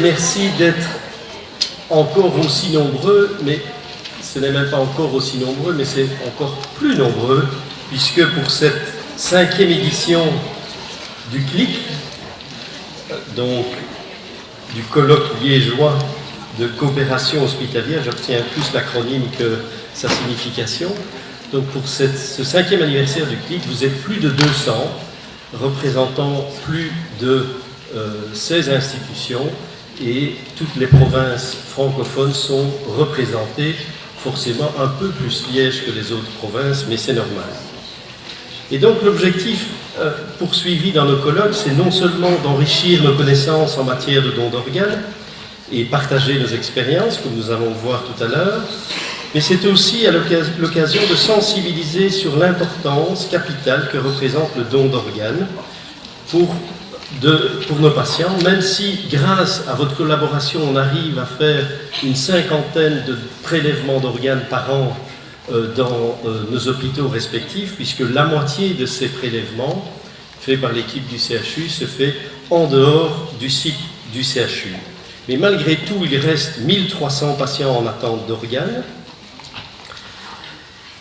Merci d'être encore aussi nombreux, mais ce n'est même pas encore aussi nombreux, mais c'est encore plus nombreux, puisque pour cette 5e édition du CLIC, donc du colloque liégeois de coopération hospitalière, j'obtiens plus l'acronyme que sa signification. Donc pour ce 5e anniversaire du CLIC, vous êtes plus de 200, représentant plus de 16 institutions, et toutes les provinces francophones sont représentées, forcément un peu plus Liège que les autres provinces, mais c'est normal. Et donc l'objectif poursuivi dans nos colloques, c'est non seulement d'enrichir nos connaissances en matière de dons d'organes et partager nos expériences, comme nous allons le voir tout à l'heure, mais c'est aussi à l'occasion de sensibiliser sur l'importance capitale que représente le don d'organes pour nos patients, même si grâce à votre collaboration on arrive à faire une 50aine de prélèvements d'organes par an dans nos hôpitaux respectifs, puisque la moitié de ces prélèvements faits par l'équipe du CHU se fait en dehors du site du CHU. Mais malgré tout, il reste 1300 patients en attente d'organes.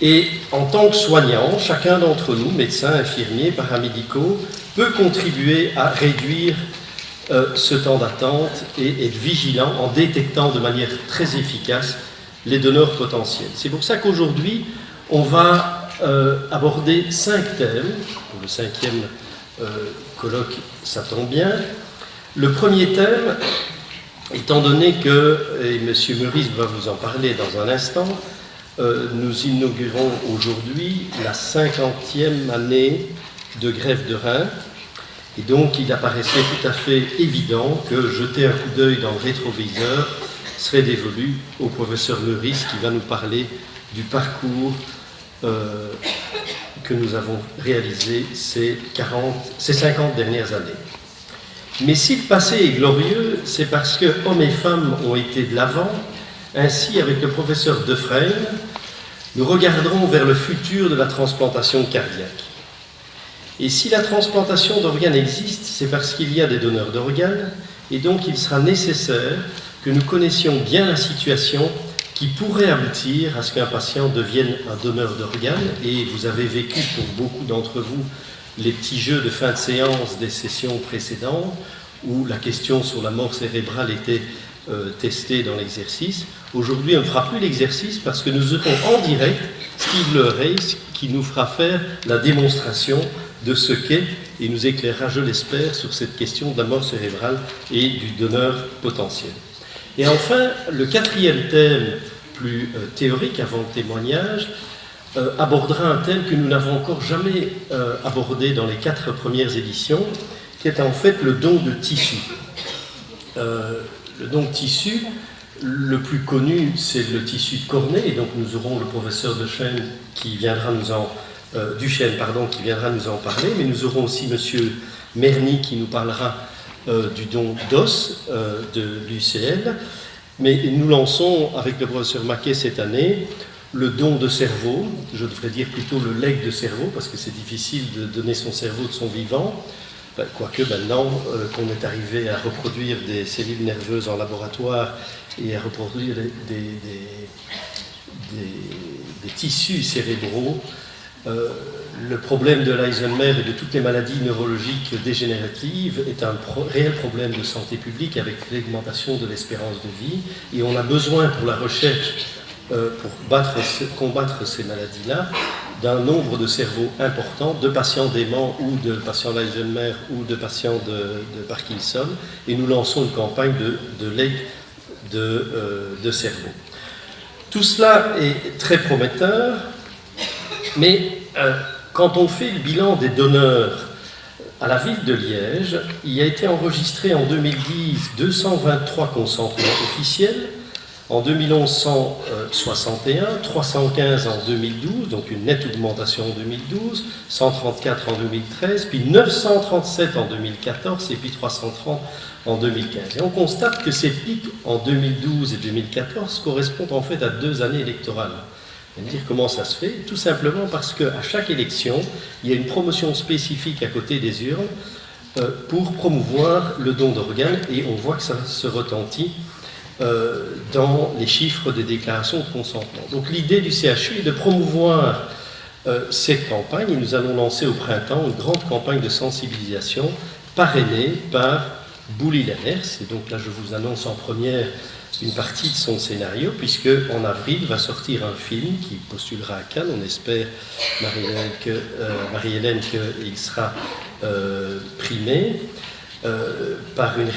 Et en tant que soignant, chacun d'entre nous, médecins, infirmiers, paramédicaux, peut contribuer à réduire ce temps d'attente et être vigilant en détectant de manière très efficace les donneurs potentiels. C'est pour ça qu'aujourd'hui, on va aborder 5 thèmes. Pour le 5e colloque, ça tombe bien. Le premier thème, étant donné que, et M. Meurice va vous en parler dans un instant, nous inaugurons aujourd'hui la 50e année de greffe de rein, et donc il apparaissait tout à fait évident que jeter un coup d'œil dans le rétroviseur serait dévolu au professeur Meurice qui va nous parler du parcours que nous avons réalisé ces 50 dernières années. Mais si le passé est glorieux, c'est parce que hommes et femmes ont été de l'avant. Ainsi, avec le professeur Defresne, nous regarderons vers le futur de la transplantation cardiaque. Et si la transplantation d'organes existe, c'est parce qu'il y a des donneurs d'organes, et donc il sera nécessaire que nous connaissions bien la situation qui pourrait aboutir à ce qu'un patient devienne un donneur d'organes. Et vous avez vécu, pour beaucoup d'entre vous, les petits jeux de fin de séance des sessions précédentes, où la question sur la mort cérébrale était testée dans l'exercice. Aujourd'hui, on ne fera plus l'exercice parce que nous aurons en direct Steve Lereis qui nous fera faire la démonstration de ce qu'est et nous éclairera, je l'espère, sur cette question de la mort cérébrale et du donneur potentiel. Et enfin, le 4e thème, plus théorique avant le témoignage, abordera un thème que nous n'avons encore jamais abordé dans les 4 premières éditions, qui est en fait le don de tissu. Le don de tissu, le plus connu, c'est le tissu de cornée, et donc nous aurons le professeur Duchesne qui viendra nous en parler, mais nous aurons aussi M. Merny qui nous parlera du don d'os de l'UCL. Mais nous lançons avec le professeur Maquet cette année le don de cerveau, je devrais dire plutôt le legs de cerveau, parce que c'est difficile de donner son cerveau de son vivant, quoique maintenant qu'on est arrivé à reproduire des cellules nerveuses en laboratoire et à reproduire des tissus cérébraux, le problème de l'Alzheimer et de toutes les maladies neurologiques dégénératives est un réel problème de santé publique avec l'augmentation de l'espérance de vie, et on a besoin pour la recherche, pour combattre ces maladies-là, d'un nombre de cerveaux important, de patients déments ou de patients d'Alzheimer ou de patients de Parkinson, et nous lançons une campagne de legs de cerveau. Tout cela est très prometteur, mais quand on fait le bilan des donneurs à la ville de Liège, il a été enregistré en 2010 223 consentements officiels, en 2011 161, 315 en 2012, donc une nette augmentation en 2012, 134 en 2013, puis 937 en 2014 et puis 330 en 2015. Et on constate que ces pics en 2012 et 2014 correspondent en fait à 2 années électorales. Vous allez me dire comment ça se fait? Tout simplement parce qu'à chaque élection, il y a une promotion spécifique à côté des urnes pour promouvoir le don d'organes, et on voit que ça se retentit dans les chiffres des déclarations de consentement. Donc l'idée du CHU est de promouvoir cette campagne, et nous allons lancer au printemps une grande campagne de sensibilisation parrainée par Bouli Lanners. Et donc là je vous annonce en première une partie de son scénario, puisque en avril va sortir un film qui postulera à Cannes. On espère, Marie-Hélène, qu'il sera primé par une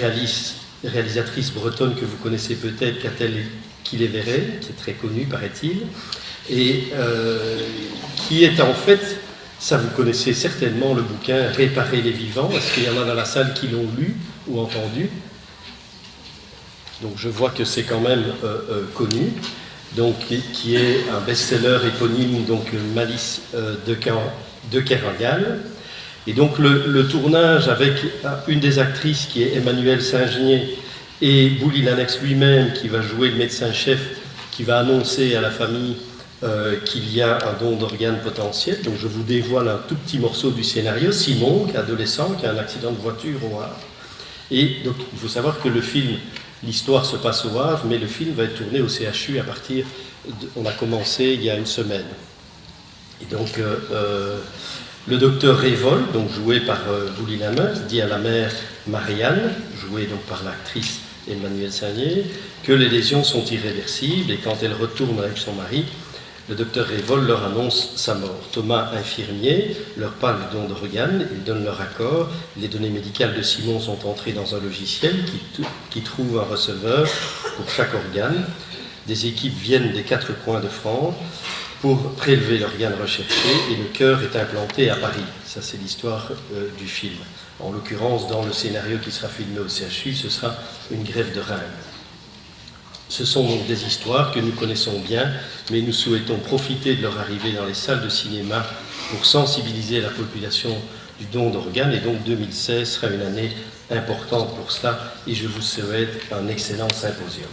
réalisatrice bretonne que vous connaissez peut-être, Catel Kiléveré, qui est très connue, paraît-il, et qui est en fait, ça vous connaissez certainement le bouquin Réparer les vivants. Est-ce qu'il y en a dans la salle qui l'ont lu ou entendu? Donc je vois que c'est quand même connu, donc qui est un best-seller éponyme, donc Malice de Kerangal. Et donc le tournage avec une des actrices qui est Emmanuelle Saint-Genier et Bouli Lanners lui-même qui va jouer le médecin-chef qui va annoncer à la famille qu'il y a un don d'organes potentiel. Donc je vous dévoile un tout petit morceau du scénario. Simon, qui est adolescent, qui a un accident de voiture au Havre. Et donc il faut savoir que le film, l'histoire se passe au Havre, mais le film va être tourné au CHU à partir on a commencé il y a une semaine. Et donc le docteur Révol, donc joué par Bouli Lanners, dit à la mère Marianne, jouée donc par l'actrice Emmanuelle Saint-Genier, que les lésions sont irréversibles, et quand elle retourne avec son mari, le docteur Révol leur annonce sa mort. Thomas, infirmier, leur parle du don d'organes, ils donnent leur accord. Les données médicales de Simon sont entrées dans un logiciel qui trouve un receveur pour chaque organe. Des équipes viennent des 4 coins de France pour prélever l'organe recherché, et le cœur est implanté à Paris. Ça, c'est l'histoire du film. En l'occurrence, dans le scénario qui sera filmé au CHU, ce sera une greffe de rein. Ce sont donc des histoires que nous connaissons bien, mais nous souhaitons profiter de leur arrivée dans les salles de cinéma pour sensibiliser la population du don d'organes, et donc 2016 sera une année importante pour cela, et je vous souhaite un excellent symposium.